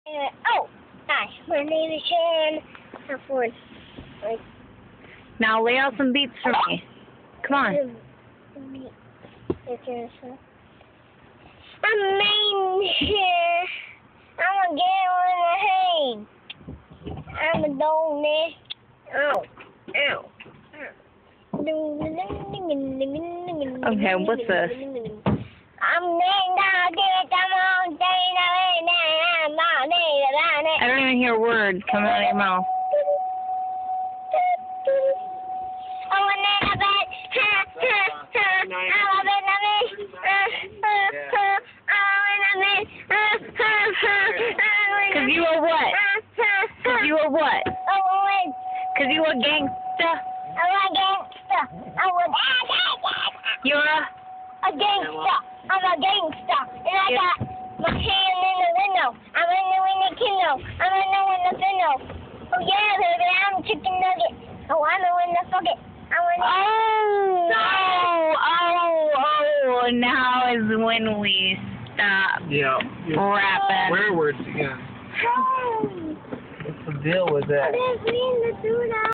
Oh, hi. My name is Sharon Ford. Now lay out some beats for me. Come on. I'm main here. I'm a girl in the hay. I'm a donut. Ow. Ow. Okay, what's this? I don't even hear a word coming out of your mouth. Cause you are what? Cause you are what? Cause you a gangsta? I'm a gangsta. You're a gangsta. I'm a gangsta. And I got my hand in the window. I'm in the window. I'm in the window. Oh yeah, baby, I'm chicken nugget. Oh, I'm in the fucket. Oh, now is when we stop rapping. Swear words again. What's the deal with that? I didn't mean to do that.